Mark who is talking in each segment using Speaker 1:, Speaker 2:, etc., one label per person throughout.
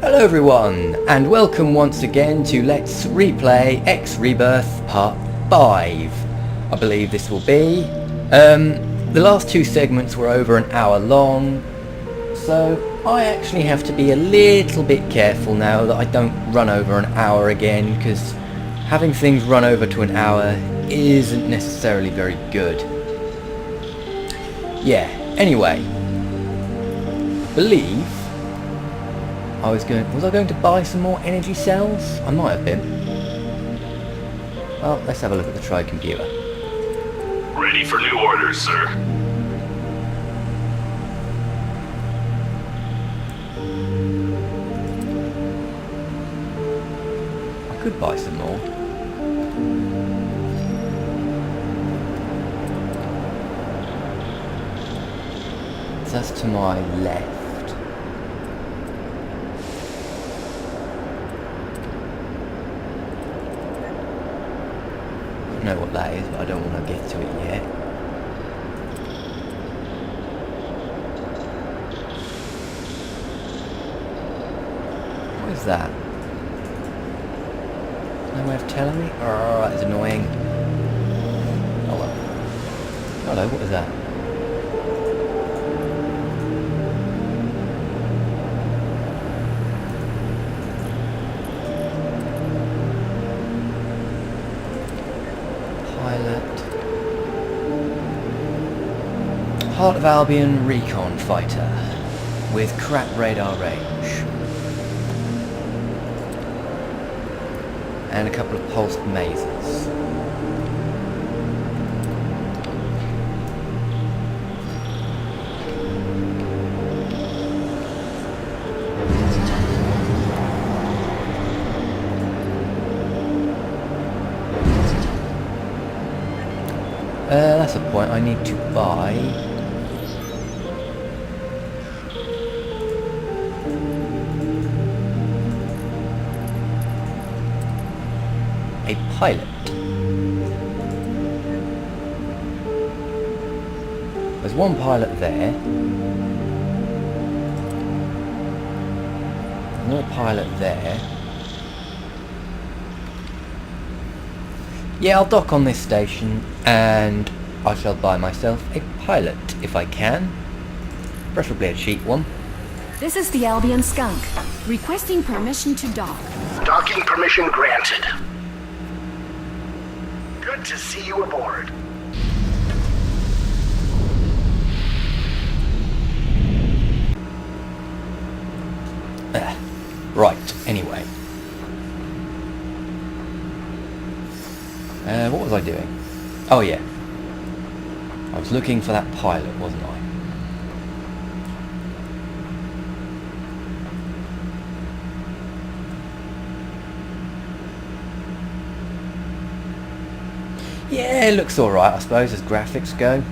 Speaker 1: Hello everyone, and welcome once again to Let's Replay X Rebirth Part 5. I believe this will be. The last two segments were over an hour long, so I actually have to be a little bit careful now that I don't run over an hour again, because having things run over to an hour isn't necessarily very good. Yeah, anyway, believe was I going to buy some more energy cells? I might have been. Well, let's have a look at the Tri computer.
Speaker 2: Ready for new orders, sir.
Speaker 1: I could buy some more. So that's to my left. I know what that is, but I don't want to get to it yet. What is that? No way of telling me? Oh, that is annoying. Oh well. Hello, what is that? Heart of Albion recon fighter with crap radar range and a couple of pulsed mazes. That's a point I need to buy. A pilot. There's one pilot there. Another pilot there. Yeah, I'll dock on this station and I shall buy myself a pilot if I can. Preferably a cheap one.
Speaker 3: This is the Albion Skunk, requesting permission to dock.
Speaker 2: Docking permission granted. Good to see you aboard.
Speaker 1: Right, anyway. What was I doing? Oh yeah. I was looking for that pilot, wasn't I? Yeah, it looks alright, I suppose, as graphics go.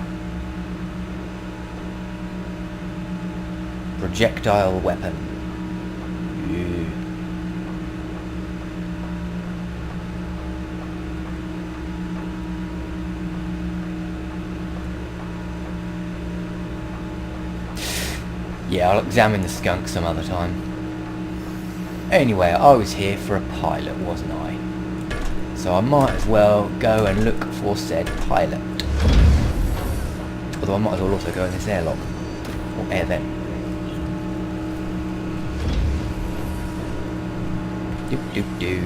Speaker 1: Projectile weapon. Yeah, I'll examine the skunk some other time. Anyway, I was here for a pilot, wasn't I? So I might as well go and look for said pilot. Although I might as well also go in this airlock. Or air vent. Doop doop doo.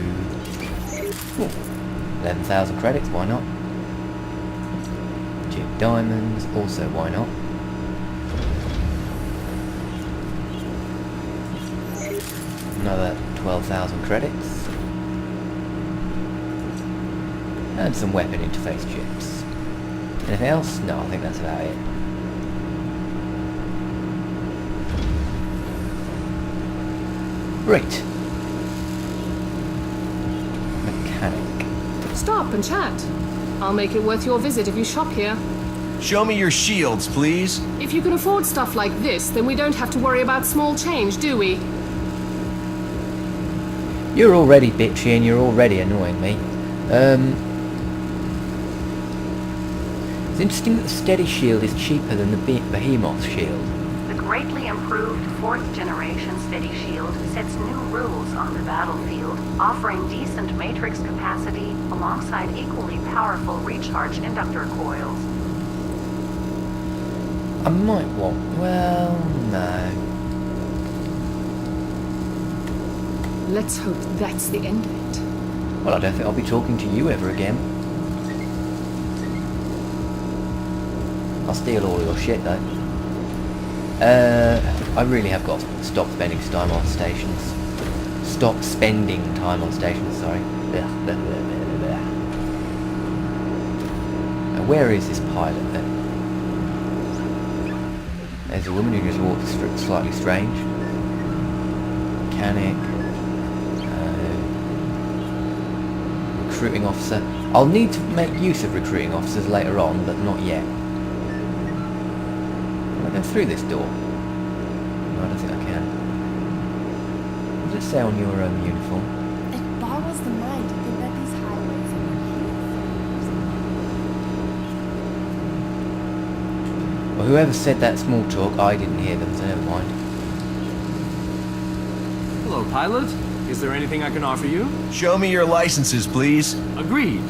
Speaker 1: 11,000 credits, why not? 2 diamonds, also why not? Another 12,000 credits. And some weapon interface chips. Anything else? No, I think that's about it. Great. Mechanic.
Speaker 4: Stop and chat. I'll make it worth your visit if you shop here.
Speaker 5: Show me your shields, please.
Speaker 4: If you can afford stuff like this, then we don't have to worry about small change, do we?
Speaker 1: You're already bitchy and you're already annoying me. It's interesting that the steady shield is cheaper than the behemoth shield.
Speaker 6: The greatly improved 4th generation Steady Shield sets new rules on the battlefield, offering decent matrix capacity alongside equally powerful recharge inductor coils.
Speaker 1: I might want... well, no.
Speaker 4: Let's hope that's the end of it.
Speaker 1: Well, I don't think I'll be talking to you ever again. I'll steal all your shit, though. I really have got to stop spending time on stations. Stop spending time on stations, sorry. Now, where is this pilot, then? There's a woman who just walks slightly strange. Mechanic. Recruiting officer. I'll need to make use of recruiting officers later on, but not yet. Can I go through this door? No, I don't think I can. What does it say on your uniform?
Speaker 7: It boggles the mind to think that these highways are
Speaker 1: Well, whoever said that small talk, I didn't hear them, so never mind.
Speaker 8: Hello, pilot. Is there anything I can offer you?
Speaker 5: Show me your licenses, please.
Speaker 8: Agreed.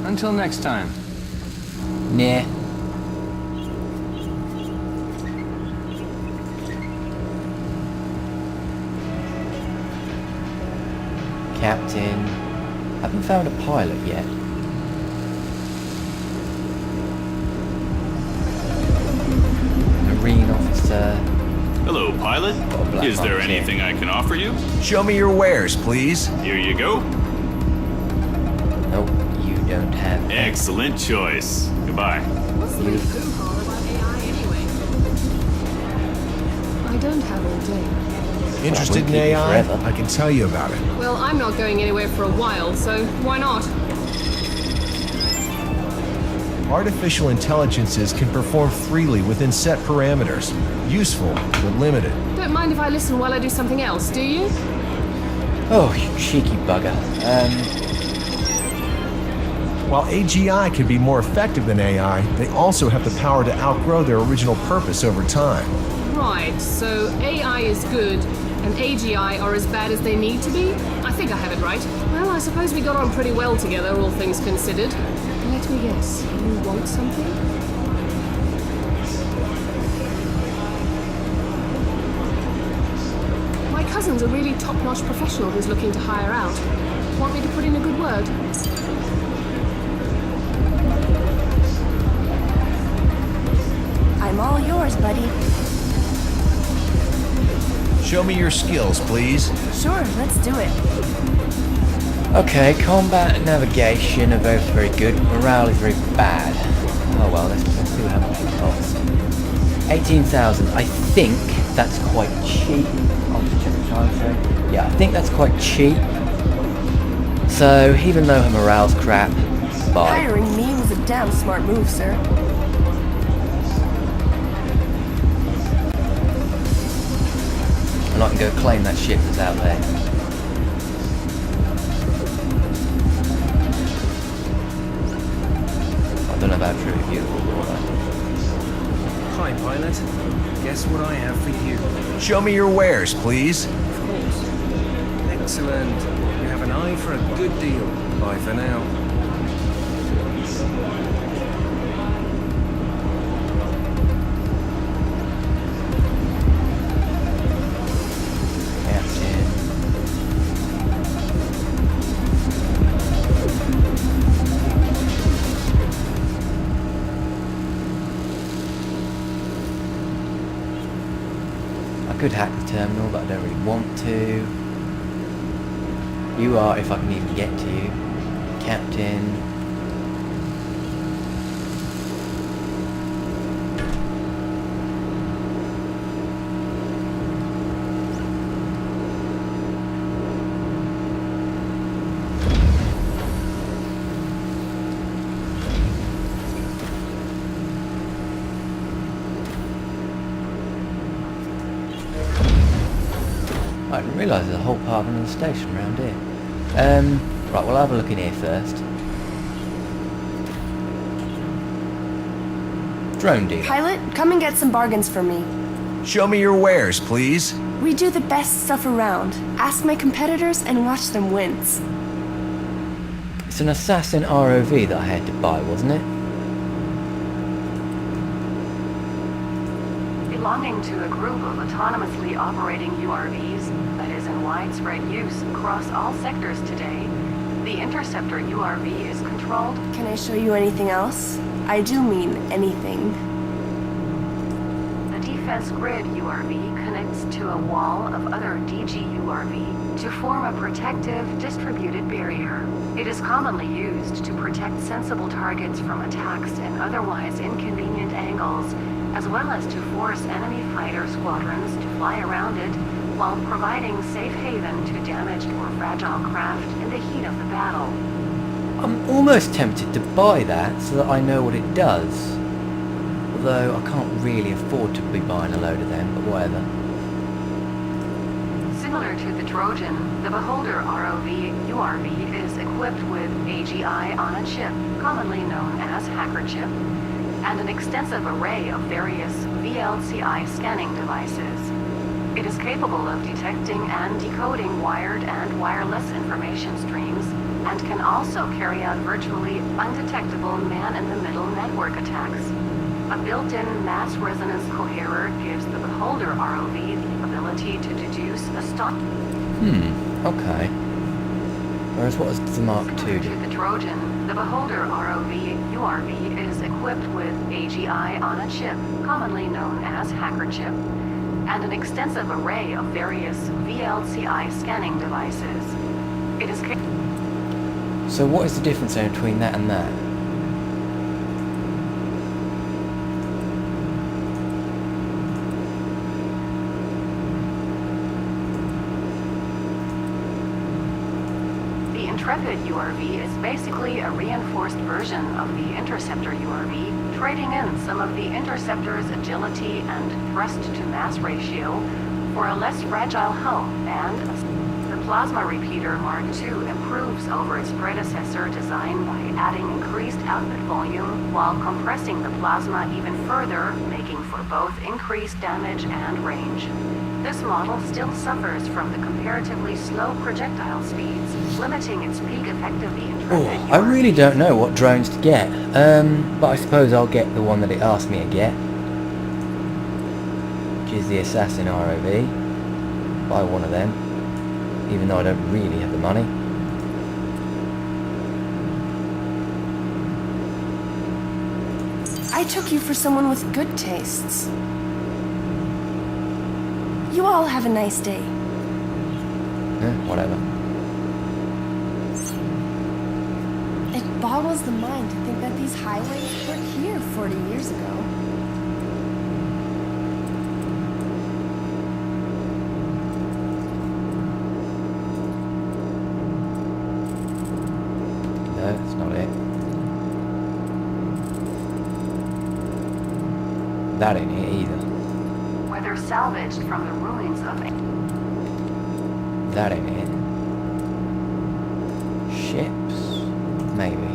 Speaker 8: Until next time.
Speaker 1: Nah. Captain. Haven't found a pilot yet. Marine officer.
Speaker 9: Hello, pilot.
Speaker 1: Got a black
Speaker 9: Is there
Speaker 1: box here.
Speaker 9: anything I can offer you?
Speaker 5: Show me your wares, please.
Speaker 9: Here you go.
Speaker 1: Nope, you don't have.
Speaker 9: Excellent choice. Goodbye.
Speaker 4: What's the big hoo-ha about AI anyway? I don't have all day.
Speaker 5: Interested in
Speaker 1: keep you
Speaker 5: AI?
Speaker 1: forever.
Speaker 5: I can tell you about it.
Speaker 4: Well, I'm not going anywhere for a while, so why not?
Speaker 5: Artificial intelligences can perform freely within set parameters. Useful, but limited.
Speaker 4: Don't mind if I listen while I do something else, do you?
Speaker 1: Oh, you cheeky bugger.
Speaker 5: While AGI can be more effective than AI, they also have the power to outgrow their original purpose over time.
Speaker 4: Right, so AI is good, and AGI are as bad as they need to be? I think I have it right. Well, I suppose we got on pretty well together, all things considered. Let me guess, you want something? My cousin's a really top-notch professional who's looking to hire out. Want me to put in a good word?
Speaker 7: I'm all yours, buddy.
Speaker 5: Show me your skills, please.
Speaker 7: Sure, let's do it.
Speaker 1: Okay, combat and navigation are both very good. Morale is very bad. Oh well, let's see how much it costs. 18,000. I think that's quite cheap. I'll just check the time frame. Yeah, I think that's quite cheap. So, even though her morale's crap, bye.
Speaker 7: Hiring me was a damn smart move, sir.
Speaker 1: And I can go claim that ship that's out there. I don't know about truly beautiful water.
Speaker 8: Hi, pilot. Guess what I have for you?
Speaker 5: Show me your wares, please.
Speaker 8: Of course. Excellent. You have an eye for a good deal. Bye for now.
Speaker 1: Captain. I could hack the terminal, but I don't really want to. You are, if I can even get to you. Captain. I didn't realise there's a whole part of another station around here. Right, we'll have a look in here first. Drone dealer.
Speaker 7: Pilot, come and get some bargains for me.
Speaker 5: Show me your wares, please.
Speaker 7: We do the best stuff around. Ask my competitors and watch them wince.
Speaker 1: It's an assassin ROV that I had to buy, wasn't it?
Speaker 6: Belonging to a group of autonomously operating URVs that is in widespread use across all sectors today, the Interceptor URV is controlled.
Speaker 7: Can I show you anything else? I do mean anything.
Speaker 6: The Defense Grid URV connects to a wall of other DG URV to form a protective, distributed barrier. It is commonly used to protect sensible targets from attacks in otherwise inconvenient angles, as well as to force enemy fighter squadrons to fly around it while providing safe haven to damaged or fragile craft in the heat of the battle.
Speaker 1: I'm almost tempted to buy that so that I know what it does. Although I can't really afford to be buying a load of them, but whatever.
Speaker 6: Similar to the Trojan, the Beholder ROV URV is equipped with AGI on a chip, commonly known as hacker chip, and an extensive array of various VLCI scanning devices. It is capable of detecting and decoding wired and wireless information streams, and can also carry out virtually undetectable man-in-the-middle network attacks. A built-in mass resonance coherer gives the Beholder ROV the ability to deduce a stop.
Speaker 1: Okay. Whereas what does the Mark II
Speaker 6: Similar
Speaker 1: do?
Speaker 6: to the Trojan, the Beholder ROV URV is equipped with AGI on a chip, commonly known as hacker chip, and an extensive array of various VLCI scanning devices. It is
Speaker 1: So what is the difference then between that and that?
Speaker 6: The Intrepid URV is basically a reinforced version of the Interceptor URV, trading in some of the Interceptor's agility and thrust-to-mass ratio for a less fragile hull, and the Plasma Repeater Mark II improves over its predecessor design by adding increased output volume while compressing the plasma even further, making for both increased damage and range. This model still suffers from the comparatively slow projectile speeds, limiting its peak effect of the Intrepid
Speaker 1: Oh, I really
Speaker 6: URV.
Speaker 1: don't know what drones to get. But I suppose I'll get the one that it asked me to get, which is the Assassin ROV. Buy one of them, even though I don't really have the money.
Speaker 7: I took you for someone with good tastes. You all have a nice day.
Speaker 1: Whatever.
Speaker 7: It boggles the mind to think that these highways were here 40 years ago.
Speaker 1: No, that's not it. That ain't it either.
Speaker 6: Whether salvaged from the ruins of
Speaker 1: That ain't it. Ships? Maybe.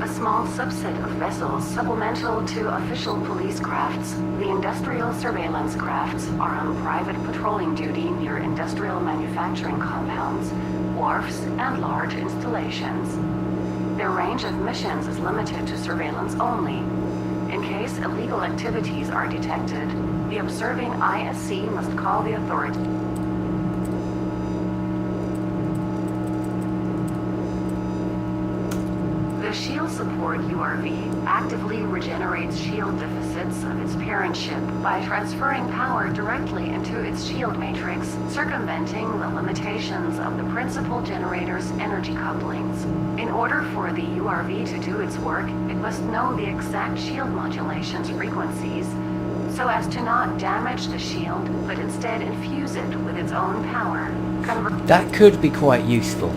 Speaker 6: a small subset of vessels supplemental to official police crafts, the industrial surveillance crafts are on private patrolling duty near industrial manufacturing compounds, wharfs, and large installations. Their range of missions is limited to surveillance only. In case illegal activities are detected, the observing ISC must call the authorities. The Shield Support URV actively regenerates shield deficits of its parent ship by transferring power directly into its shield matrix, circumventing the limitations of the principal generator's energy couplings. In order for the URV to do its work, it must know the exact shield modulation's frequencies, so as to not damage the shield, but instead infuse it with its own power.
Speaker 1: That could be quite useful.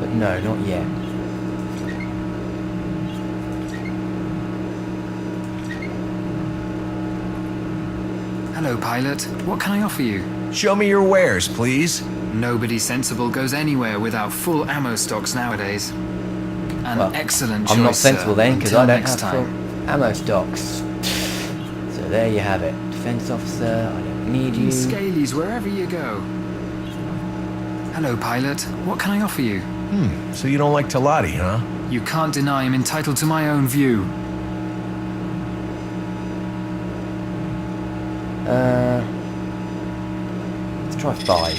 Speaker 1: But No, not yet.
Speaker 10: Hello, pilot. What can I offer you?
Speaker 5: Show me your wares, please.
Speaker 10: Nobody sensible goes anywhere without full ammo stocks nowadays. An
Speaker 1: Well,
Speaker 10: excellent choice,
Speaker 1: I'm not sensible
Speaker 10: sir.
Speaker 1: then, because
Speaker 10: Until
Speaker 1: I don't
Speaker 10: next
Speaker 1: have
Speaker 10: time.
Speaker 1: full ammo stocks. So there you have it. Defense officer, I don't need you.
Speaker 10: Scalies wherever you go. Hello, pilot. What can I offer you?
Speaker 5: So you don't like Talati, huh?
Speaker 10: You can't deny I'm entitled to my own view.
Speaker 1: Let's try 5.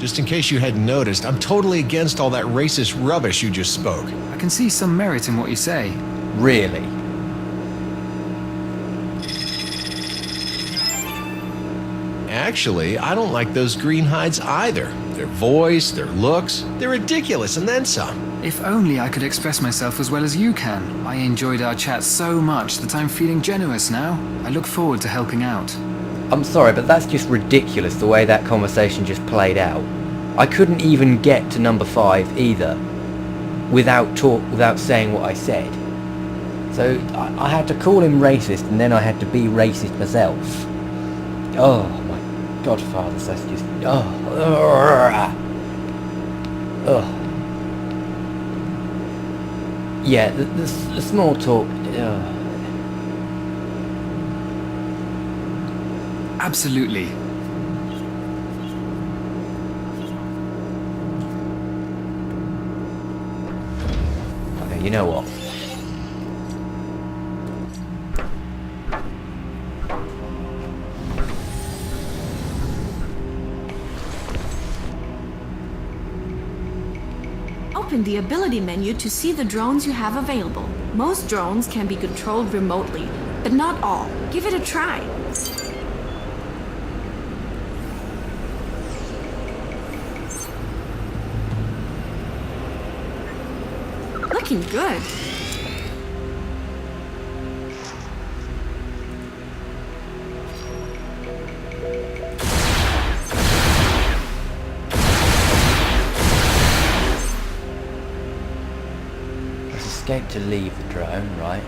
Speaker 5: Just in case you hadn't noticed, I'm totally against all that racist rubbish you just spoke.
Speaker 10: I can see some merit in what you say.
Speaker 1: Really?
Speaker 5: Actually, I don't like those green hides either. Their voice, their looks, they're ridiculous and then some.
Speaker 10: If only I could express myself as well as you can. I enjoyed our chat so much that I'm feeling generous now. I look forward to helping out.
Speaker 1: I'm sorry, but that's just ridiculous the way that conversation just played out. I couldn't even get to number 5 either without saying what I said. So I had to call him racist, and then I had to be racist myself. Oh my godfathers, that's just... Yeah, the small talk...
Speaker 10: Absolutely.
Speaker 1: Okay, you know what?
Speaker 3: Open the ability menu to see the drones you have available. Most drones can be controlled remotely, but not all. Give it a try. Looking good.
Speaker 1: Let's escape to leave the drone, right?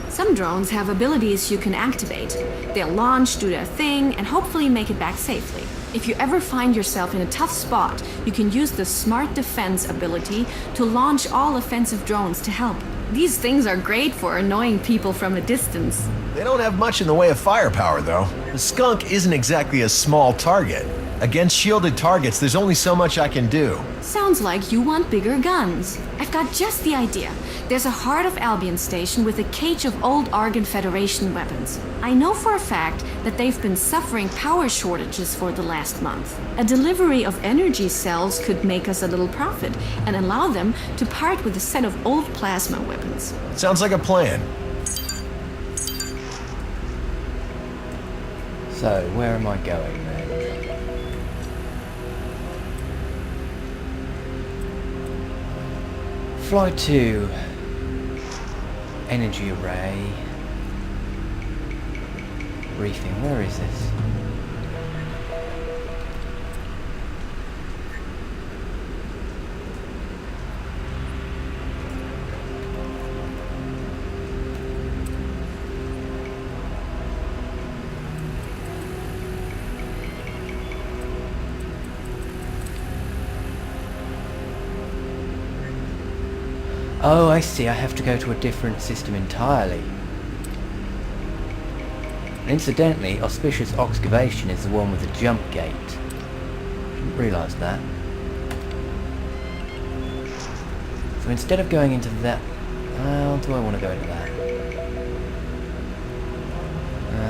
Speaker 3: Some drones have abilities you can activate. They'll launch, do their thing, and hopefully make it back safely. If you ever find yourself in a tough spot, you can use the Smart Defense ability to launch all offensive drones to help. These things are great for annoying people from a distance.
Speaker 5: They don't have much in the way of firepower, though. The skunk isn't exactly a small target. Against shielded targets, there's only so much I can do.
Speaker 3: Sounds like you want bigger guns. I've got just the idea. There's a Heart of Albion station with a cage of old Argon Federation weapons. I know for a fact that they've been suffering power shortages for the last month. A delivery of energy cells could make us a little profit and allow them to part with a set of old plasma weapons.
Speaker 5: Sounds like a plan.
Speaker 1: So, where am I going then? Fly to energy array. Briefing, where is this? Oh, I see. I have to go to a different system entirely. And incidentally, Auspicious Excavation is the one with the jump gate. Didn't realise that. So instead of going into that... Well, do I want to go into that?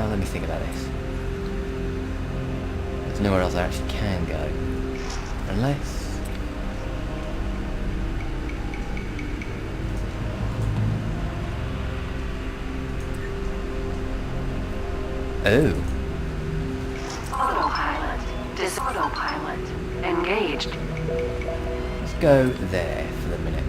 Speaker 1: Let me think about this. There's nowhere else I actually can go. Unless... Oh.
Speaker 6: Autopilot. Autopilot. Engaged.
Speaker 1: Let's go there for the minute.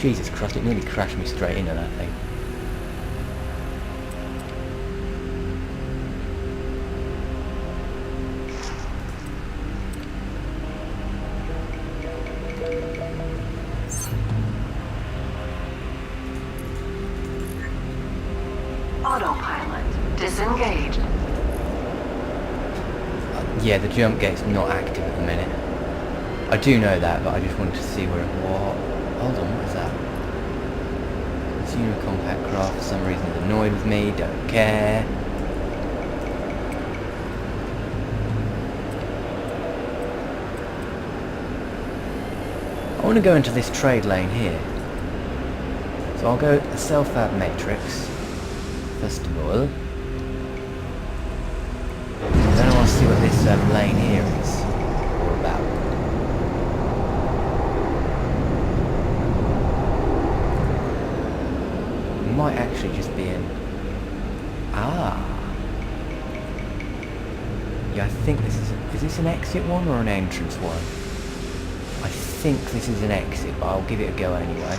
Speaker 1: Jesus Christ, it nearly crashed me straight into that thing.
Speaker 6: Autopilot disengaged.
Speaker 1: Yeah, the jump gate's not active at the minute. I do know that, but I just wanted to see where it was. Hold on, what is that? It's a compact craft. For some reason it's annoyed with me, don't care. I want to go into this trade lane here. So I'll go the self-fab matrix, first of all. Then I want to see what this lane here is all about. It might actually just be in... Ah! Yeah, I think this is... Is this an exit one or an entrance one? I think this is an exit, but I'll give it a go anyway.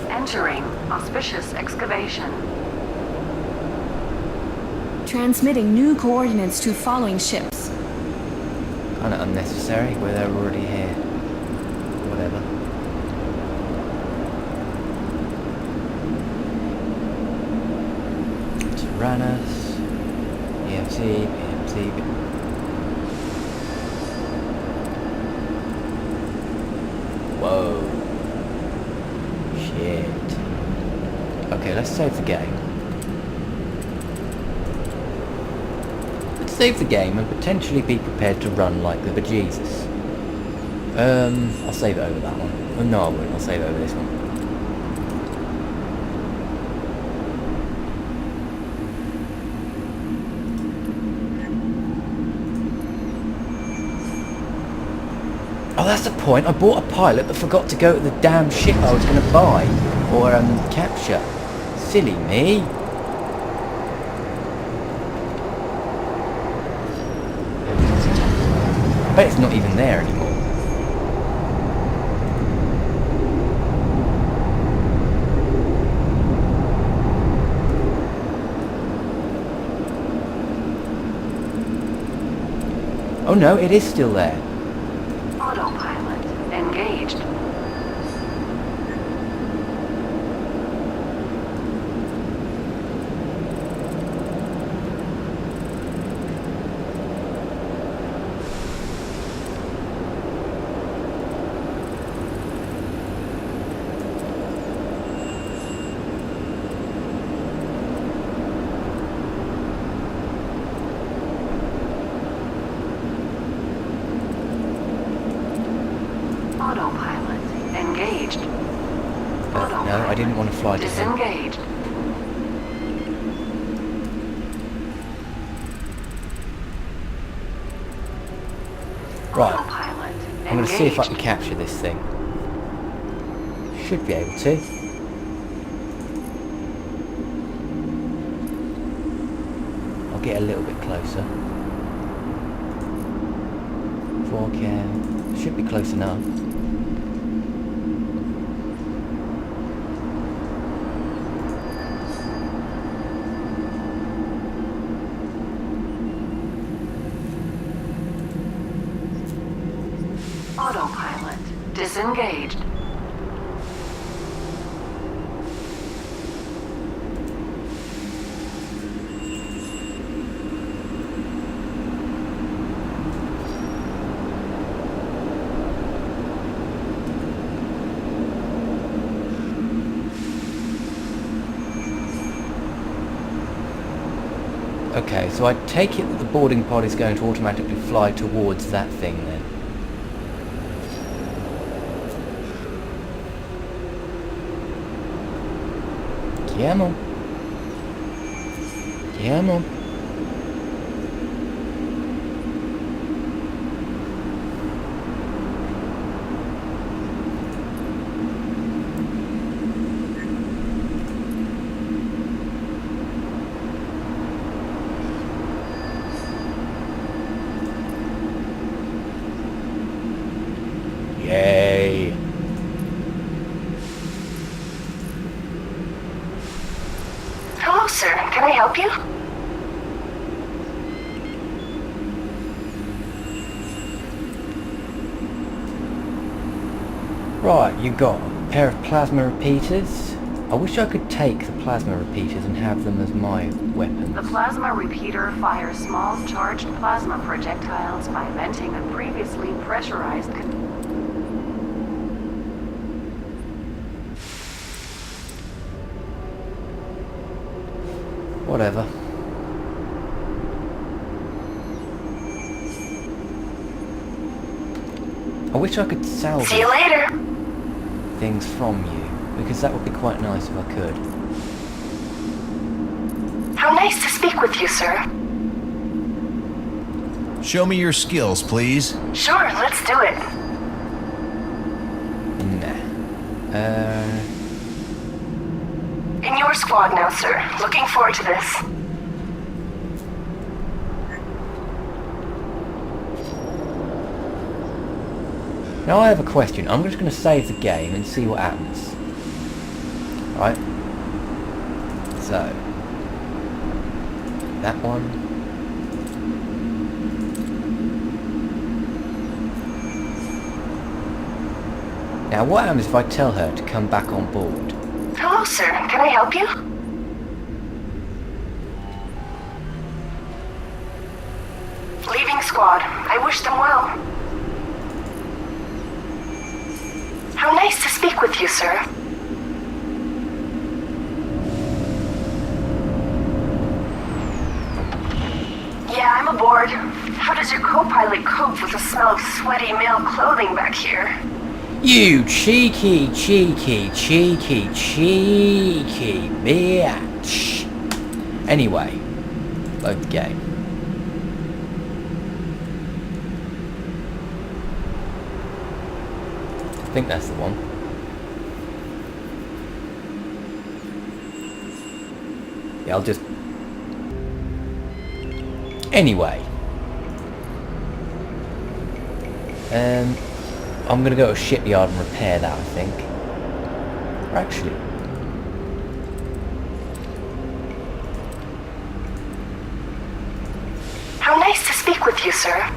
Speaker 6: Entering auspicious excavation.
Speaker 3: Transmitting new coordinates to following ships.
Speaker 1: Kinda unnecessary, where they're already here. Whatever. Tyrannus, EMC, PMC. Whoa. Shit. Okay, let's save the game. Let's save the game and potentially be prepared to run like the bejesus. I'll save it over that one. Oh, no, I won't. I'll save it over this one. Oh, that's the point. I bought a pilot but forgot to go to the damn ship I was going to buy. Or, capture. Silly me. I bet it's not even there anymore. Oh no, it is still there.
Speaker 6: Autopilot engaged. Autopilot engaged.
Speaker 1: No, I didn't want to fly to him.
Speaker 6: Disengaged.
Speaker 1: Right.
Speaker 6: Autopilot
Speaker 1: I'm going to see if I can
Speaker 6: engaged.
Speaker 1: capture this thing. Should be able to. I'll get a little bit closer. 4K. Should be close enough.
Speaker 6: Autopilot disengaged.
Speaker 1: Okay, so I take it that the boarding pod is going to automatically fly towards that thing then. Come on. Come on.
Speaker 6: sir. Can I help you?
Speaker 1: Right, you got a pair of plasma repeaters. I wish I could take the plasma repeaters and have them as my weapons.
Speaker 6: The plasma repeater fires small charged plasma projectiles by venting a previously pressurized
Speaker 1: Whatever. I wish I could salvage
Speaker 6: See you later.
Speaker 1: things from you, because that would be quite nice if I could.
Speaker 6: How nice to speak with you, sir.
Speaker 5: Show me your skills, please.
Speaker 6: Sure, let's do it.
Speaker 1: Nah.
Speaker 6: In your squad now, sir. Looking forward to this.
Speaker 1: Now I have a question. I'm just going to save the game and see what happens. Right? So. That one. Now what happens if I tell her to come back on board?
Speaker 6: Hello, sir. Can I help you? Leaving squad. I wish them well. How nice to speak with you, sir. Yeah, I'm aboard. How does your co-pilot cope with the smell of sweaty male clothing back here?
Speaker 1: You cheeky bitch. Anyway, load the game. I think that's the one. Yeah, I'll just... Anyway. I'm gonna go to a shipyard and repair that, I think. Or actually...
Speaker 6: How nice to speak with you, sir.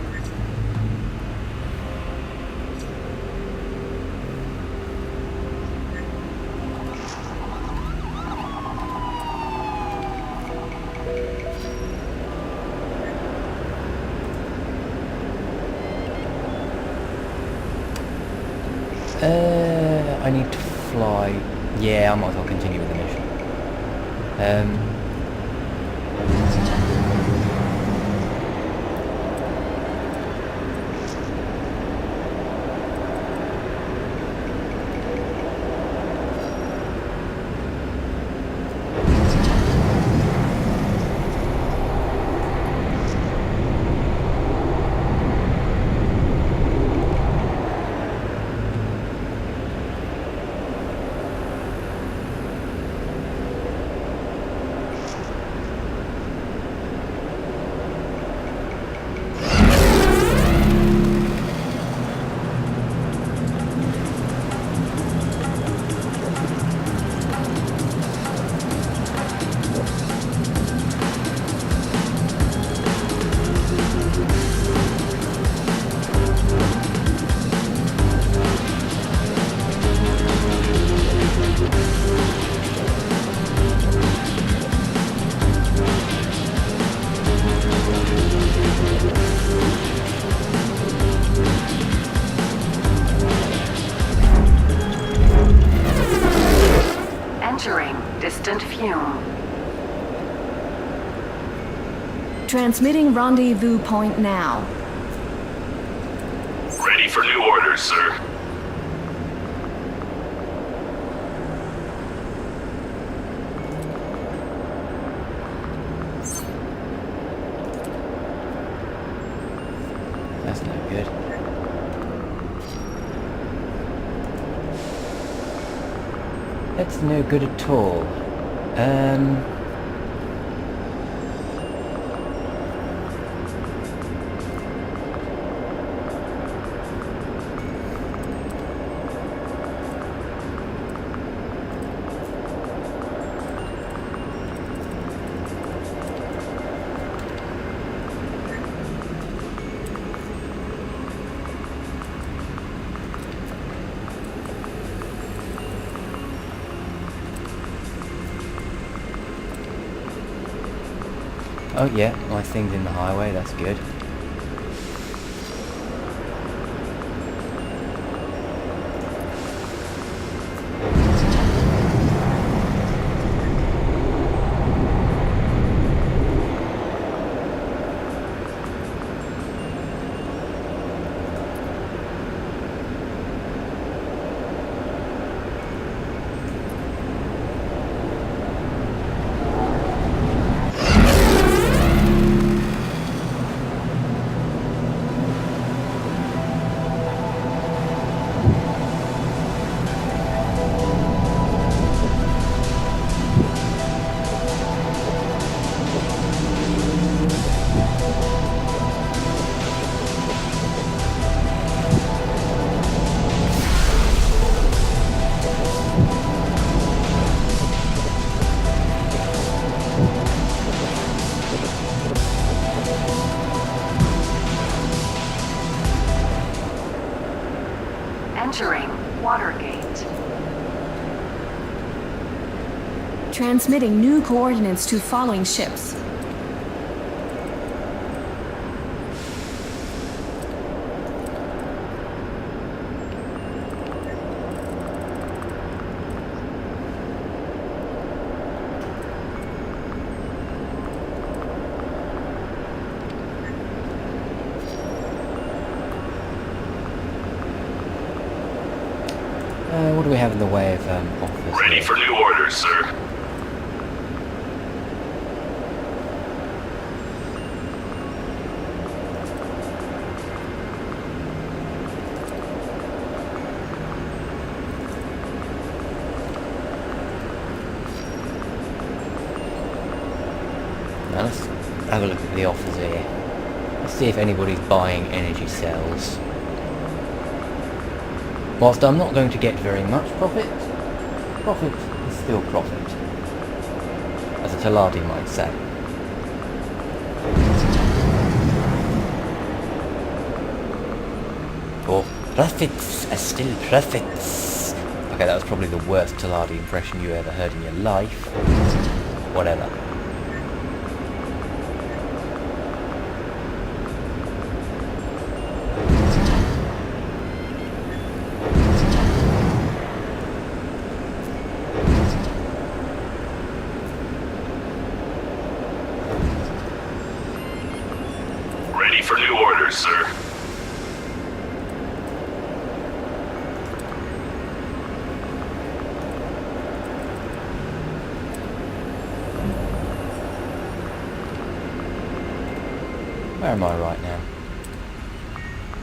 Speaker 1: I need to fly. Yeah, I might as well continue with the mission.
Speaker 6: Entering distant fume.
Speaker 3: Transmitting rendezvous point now.
Speaker 2: Ready for new orders, sir.
Speaker 1: That's no good. That's no good at all. Oh yeah, my thing's in the highway, that's good.
Speaker 6: Entering Watergate.
Speaker 3: Transmitting new coordinates to following ships.
Speaker 1: What do we have in the way of offers?
Speaker 2: Ready
Speaker 1: here?
Speaker 2: for new orders, sir.
Speaker 1: Now let's have a look at the offers here. Let's see if anybody's buying energy cells. Whilst I'm not going to get very much profit, profit is still profit, as a Taladi might say. Or profits are still profits. Okay, that was probably the worst Taladi impression you ever heard in your life. Whatever.
Speaker 2: Ready for new orders, sir.
Speaker 1: Where am I right now?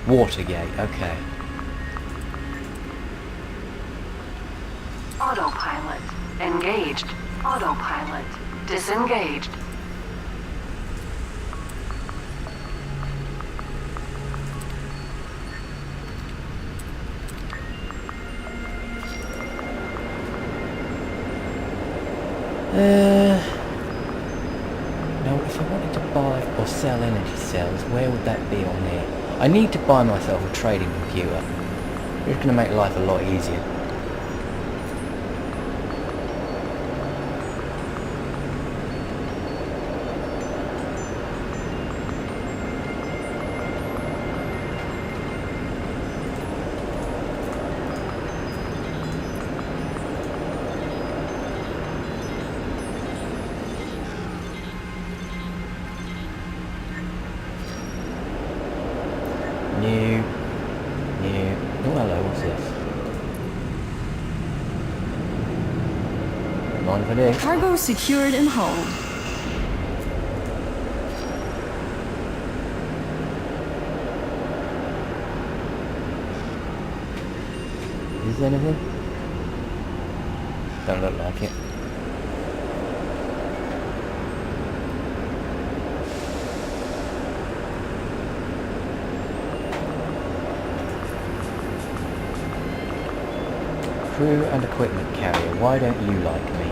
Speaker 1: Watergate, okay.
Speaker 6: Autopilot. Engaged. Autopilot. Disengaged.
Speaker 1: Now, if I wanted to buy or sell energy cells, where would that be on here? I need to buy myself a trading computer. It's going to make life a lot easier. New. Oh, hello, what's this? Mind if I do?
Speaker 3: Cargo secured and hold.
Speaker 1: Is there anything? Don't look like it. Crew and equipment carrier, why don't you like me?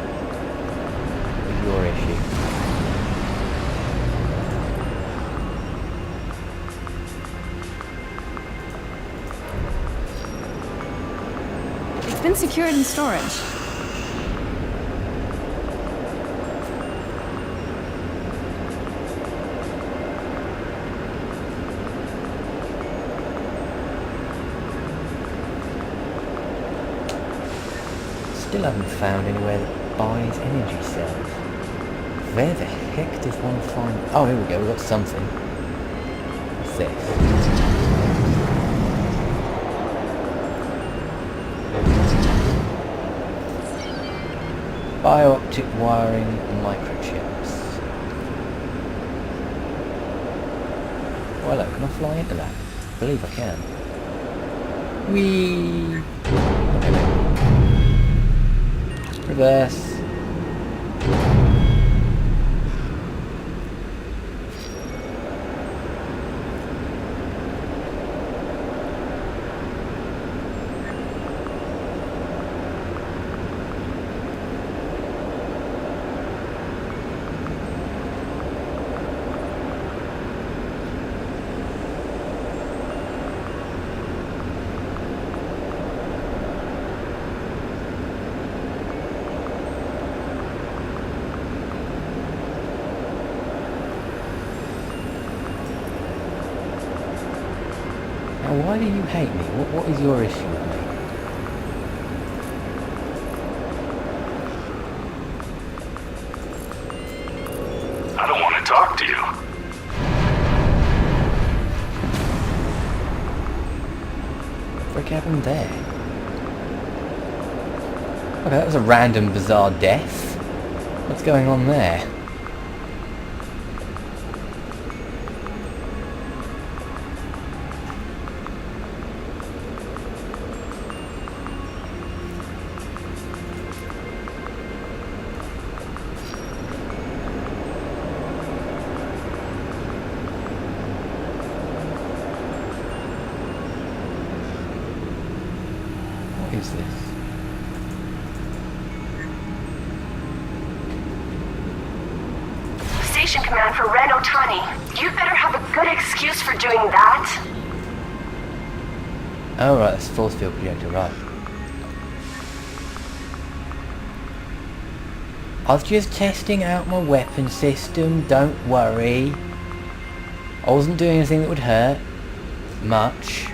Speaker 1: What's your issue?
Speaker 3: It's been secured in storage.
Speaker 1: still haven't found anywhere that buys energy cells. Where the heck does one find... Oh, here we go, we've got something. What's this? Bio-optic wiring microchips. Well, look, can I fly into that? I believe I can. Whee! Okay. Reverse. Now, why do you hate me? What is your issue with me?
Speaker 2: I don't want to talk to you.
Speaker 1: What the frick happened there? Okay, that was a random bizarre death. What's going on there? What is this?
Speaker 11: Station command for Ren Otani. You'd better have a good excuse for doing that.
Speaker 1: Oh right, that's a force field projector, right. I was just testing out my weapon system, don't worry. I wasn't doing anything that would hurt. Much.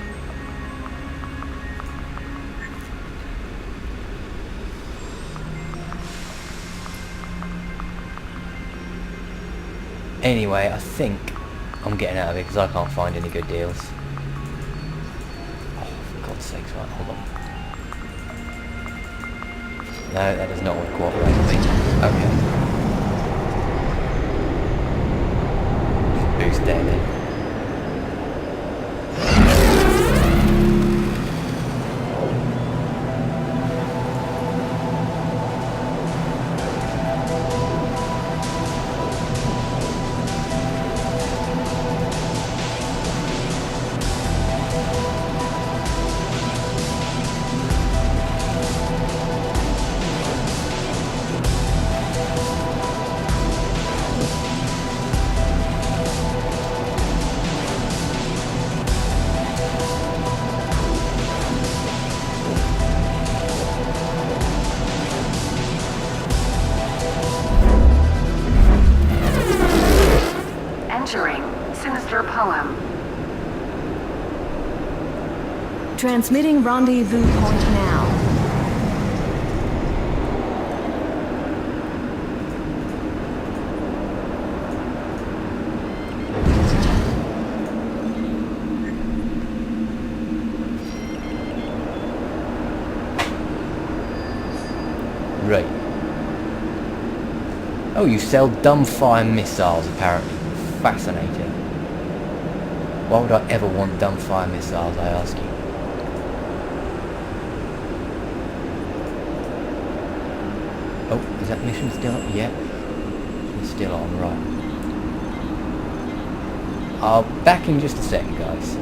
Speaker 1: Anyway, I think I'm getting out of it because I can't find any good deals. Oh, for God's sakes, right, hold on. No, that does not want to cooperate with me. Okay. Boost there then.
Speaker 6: Entering Sinister Poem.
Speaker 3: Transmitting rendezvous point now.
Speaker 1: Right. Oh, you sell dumbfire missiles, apparently. Fascinating. Why would I ever want dumbfire missiles, I ask you? Oh, is that mission still on? Yeah. It's still on, right. I'll back in just a second, guys.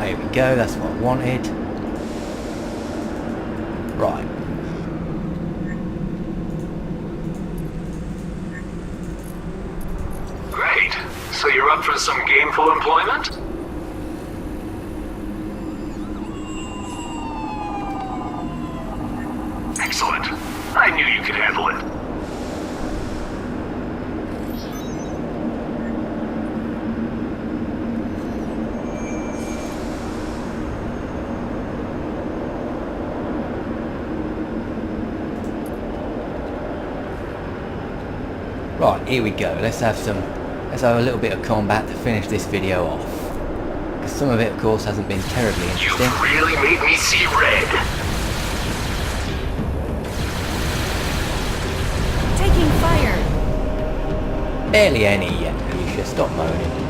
Speaker 1: Here we go, that's what I wanted. Right.
Speaker 2: Great. So you're up for some gainful employment? can handle it.
Speaker 1: Right, here we go. Let's have a little bit of combat to finish this video off. Because some of it, of course, hasn't been terribly interesting.
Speaker 2: You really made me see red.
Speaker 3: Taking fire.
Speaker 1: Barely any yet, Alicia. Stop moaning.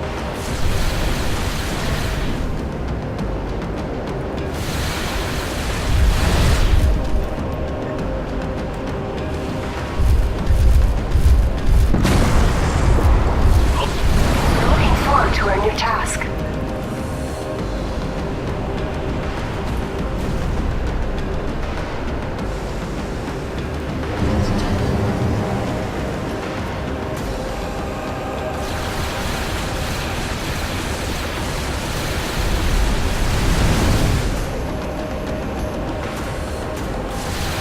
Speaker 11: Looking forward to our new task.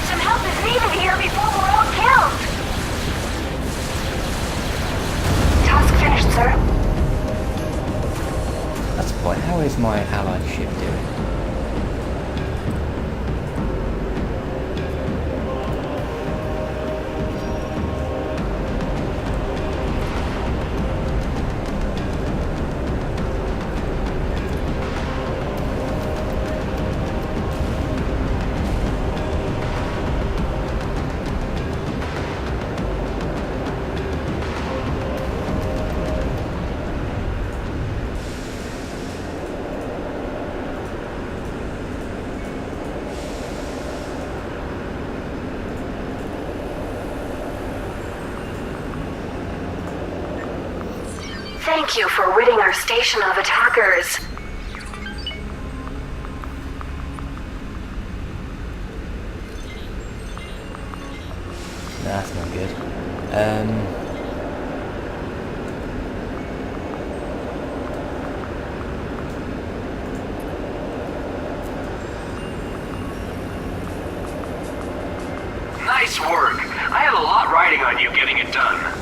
Speaker 11: Some help is needed here before we're all killed. Task finished, sir.
Speaker 1: That's the point. How is my allied ship doing?
Speaker 11: Thank you for ridding our station of attackers.
Speaker 1: No, that's not good.
Speaker 2: Nice work. I had a lot riding on you getting it done.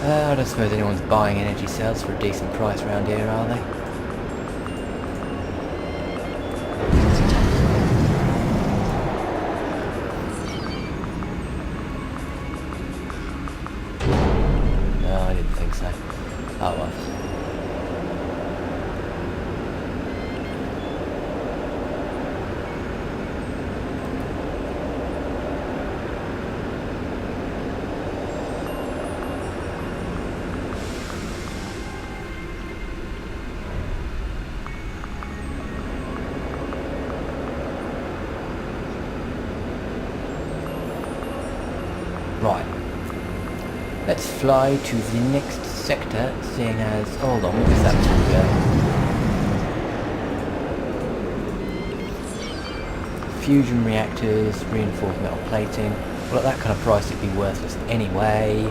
Speaker 1: I don't suppose anyone's buying energy cells for a decent price around here, are they? No, I didn't think so. Oh well. Right. Let's fly to the next sector, seeing as... Hold on, what was that before we go? Fusion reactors, reinforced metal plating. Well, at that kind of price it'd be worthless anyway.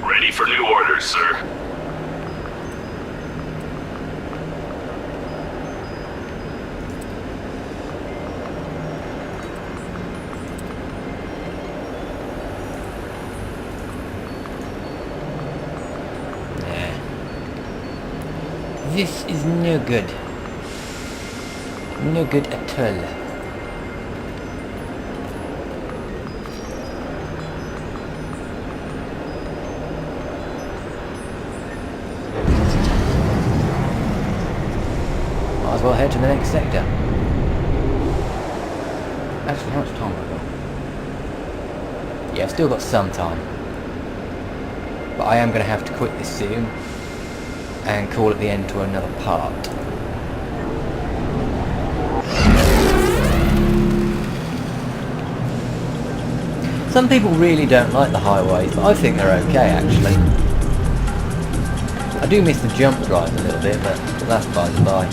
Speaker 2: Ready for new orders, sir.
Speaker 1: This is no good. No good at all. Might as well head to the next sector. Actually, how much time have I got? Yeah, I've still got some time. But I am going to have to quit this soon and call it the end to another part. Some people really don't like the highways, but I think they're okay actually. I do miss the jump drive a little bit, but that's by the by.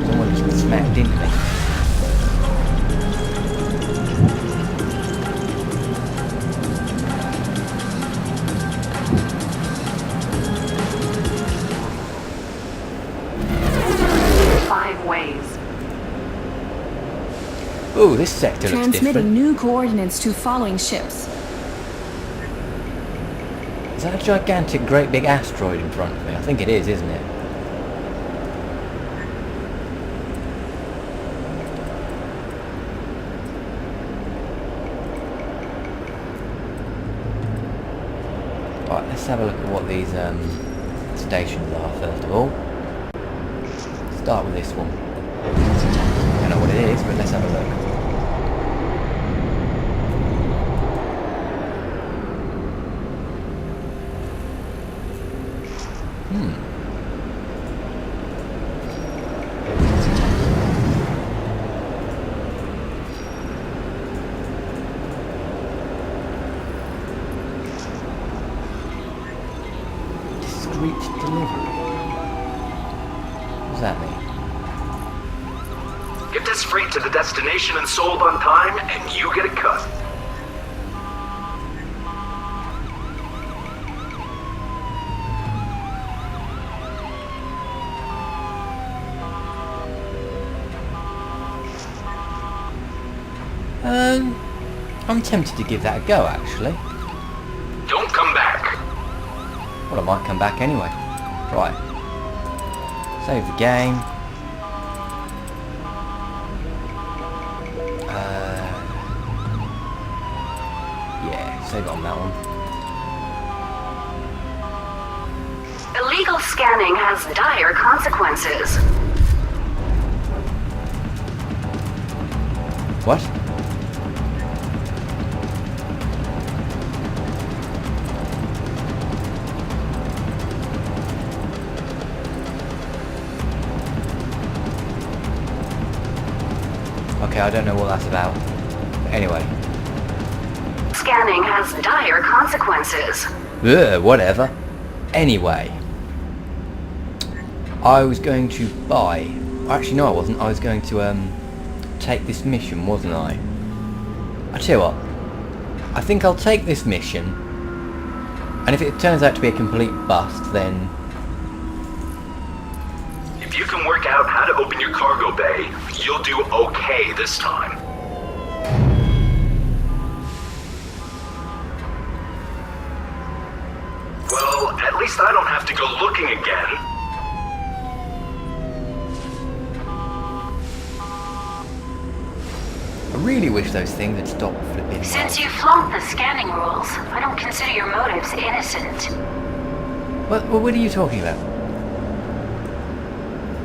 Speaker 1: Someone just smacked into me. Ooh, this sector looks
Speaker 3: Transmitting
Speaker 1: different.
Speaker 3: new coordinates to following ships.
Speaker 1: Is that a gigantic, great big asteroid in front of me? I think it is, isn't it? Right, let's have a look at what these stations are first of all. Start with this one. I don't know what it is, but let's have a look. Discreet delivery. What does that mean?
Speaker 2: Get this freight to the destination and sold on time, and you get a cut.
Speaker 1: I'm tempted to give that a go, actually.
Speaker 2: Don't come back.
Speaker 1: Well, I might come back anyway. Right. Save the game. Yeah, save it on that one.
Speaker 11: Illegal scanning has dire consequences.
Speaker 1: What? Okay, I don't know what that's about. But anyway.
Speaker 11: Scanning has dire consequences.
Speaker 1: Ugh, whatever. Anyway. I was going to buy... Actually, no I wasn't. I was going to take this mission, wasn't I? I tell you what. I think I'll take this mission. And if it turns out to be a complete bust, then...
Speaker 2: If you can work out how to open your cargo bay, you'll do okay this time. Well, at least I don't have to go looking again.
Speaker 1: I really wish those things had stopped flipping.
Speaker 11: Since you flunked the scanning rules, I don't consider your motives innocent.
Speaker 1: What are you talking about?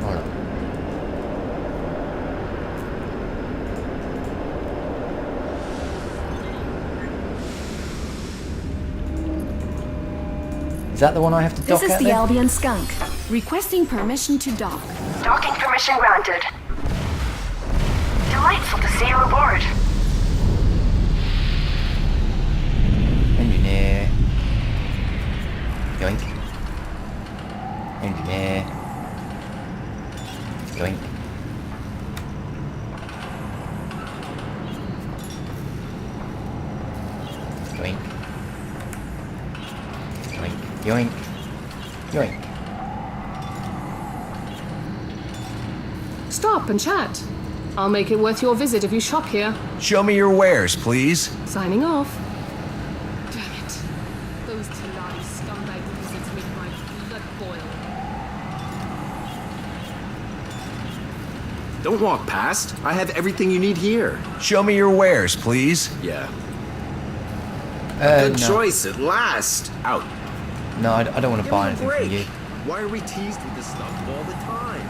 Speaker 1: Hold on. Is that the one I have to dock
Speaker 3: This is
Speaker 1: at
Speaker 3: the
Speaker 1: then?
Speaker 3: Albion Skunk. Requesting permission to dock.
Speaker 11: Docking permission granted. Delightful to see you aboard.
Speaker 1: Engineer. Yoink. Engineer. Yoink. Yoink. Yoink. Yoink. Yoink.
Speaker 4: Stop and chat. I'll make it worth your visit if you shop here.
Speaker 5: Show me your wares, please.
Speaker 4: Signing off. Damn it. Those Tilali scumbag visits make my blood boil.
Speaker 12: Don't walk past. I have everything you need here.
Speaker 5: Show me your wares, please.
Speaker 12: Yeah. Good
Speaker 1: no.
Speaker 12: choice at last. Out.
Speaker 1: No, I don't want to
Speaker 12: Give
Speaker 1: buy
Speaker 12: me a
Speaker 1: anything from
Speaker 12: break.
Speaker 1: you.
Speaker 12: Why are we teased with this stuff all the time?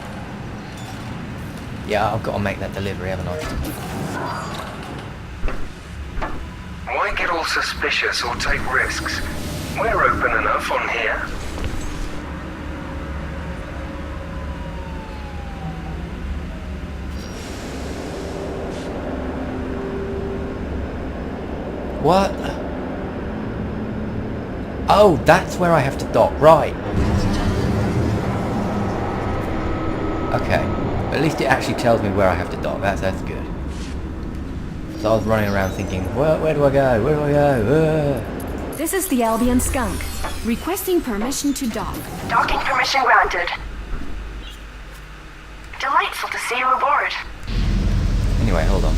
Speaker 1: Yeah, I've got to make that delivery, haven't I?
Speaker 2: Why get all suspicious or take risks? We're open enough on here.
Speaker 1: What? Oh, that's where I have to dock. Right. Okay. At least it actually tells me where I have to dock. That's good. So I was running around thinking, where do I go? Where do I go?
Speaker 3: This is the Albion Skunk, requesting permission to dock.
Speaker 11: Docking permission granted. Delightful to see you aboard.
Speaker 1: Anyway, hold on.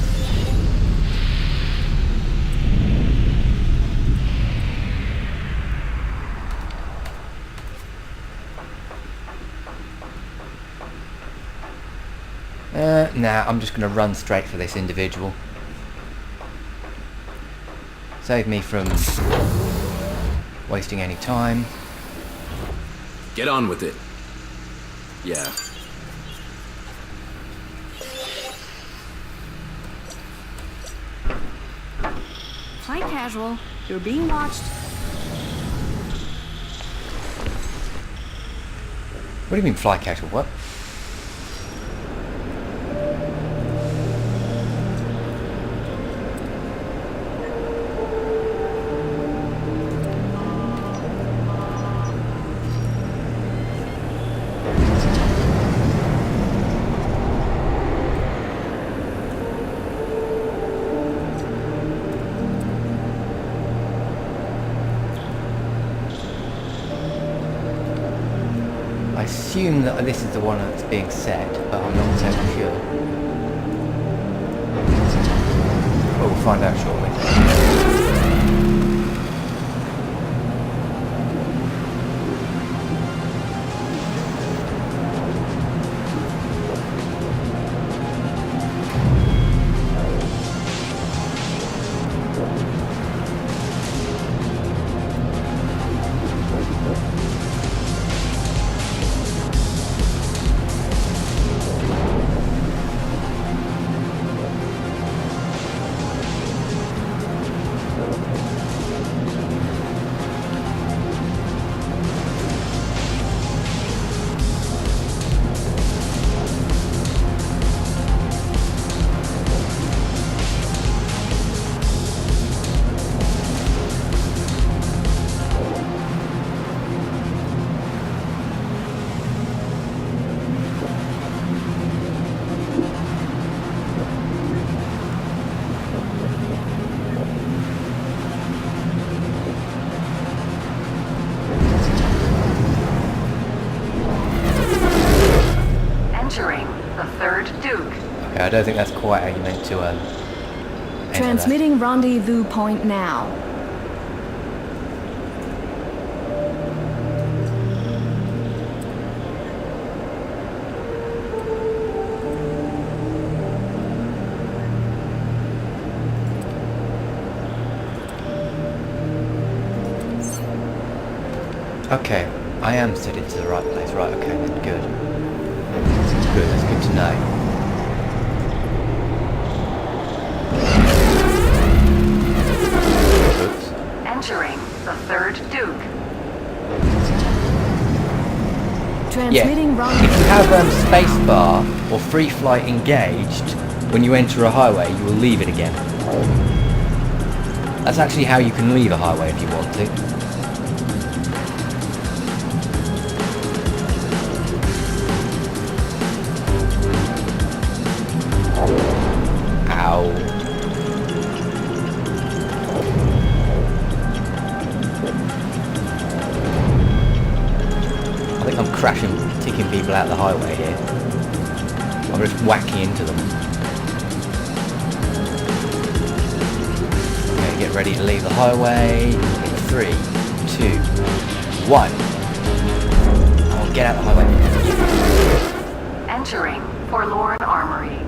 Speaker 1: Nah, I'm just going to run straight for this individual. Save me from wasting any time.
Speaker 12: Get on with it. Yeah.
Speaker 3: Flight casual, you're being watched.
Speaker 1: What do you mean fly casual? What? I assume that this is the one that's being set, but I'm not totally sure. But we'll find out shortly. Okay, I don't think that's quite how you meant to enter
Speaker 3: Transmitting rendezvous point now.
Speaker 1: Okay, I am set into the right place. Right, okay then, good. Good, that's good to know. Oops.
Speaker 6: Entering the third Duke.
Speaker 3: Transmitting rendezvous.
Speaker 1: If you have spacebar or free flight engaged, when you enter a highway, you will leave it again. That's actually how you can leave a highway if you want to. Crashing, ticking people out the highway here. I'm just whacking into them. Okay, get ready to leave the highway. In 3, 2, 1. Oh, get out the highway.
Speaker 6: Entering Forlorn Armory.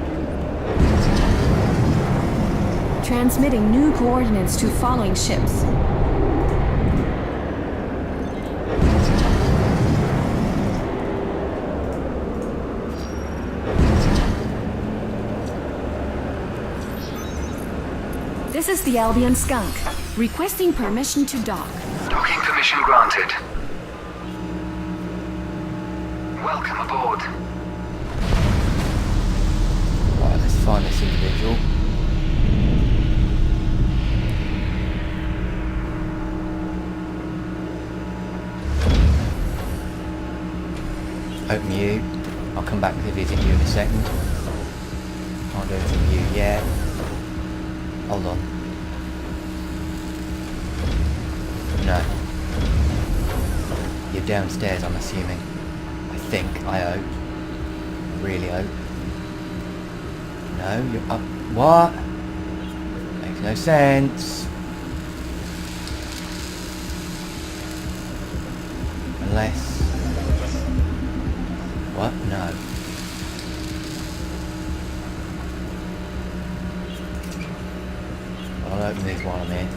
Speaker 3: Transmitting new coordinates to following ships. This is the Albion Skunk. Requesting permission to dock.
Speaker 2: Docking permission granted. Welcome aboard.
Speaker 1: Right, let's find this individual. Open you. I'll come back to visit you in a second. Can't do anything with you yet. Hold on. No. You're downstairs, I'm assuming. I think. I hope. I really hope. No, you're up. What? Makes no sense. Unless... What? No. I'll open these while I'm here.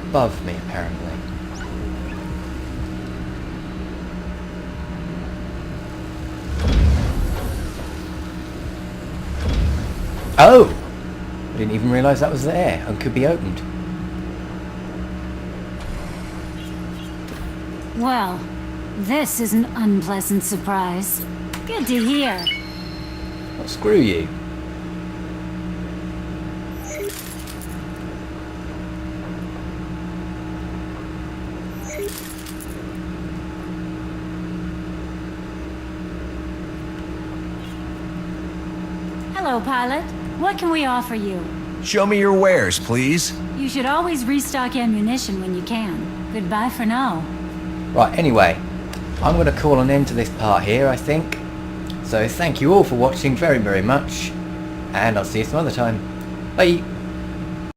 Speaker 1: Above me, apparently. Oh! I didn't even realise that was there and could be opened.
Speaker 13: Well, this is an unpleasant surprise. Good to hear.
Speaker 1: Well, screw you.
Speaker 13: Hello, pilot. What can we offer you?
Speaker 5: Show me your wares, please.
Speaker 13: You should always restock ammunition when you can. Goodbye for now.
Speaker 1: Right, anyway, I'm going to call an end to this part here, I think. So thank you all for watching very, very much. And I'll see you some other time. Bye!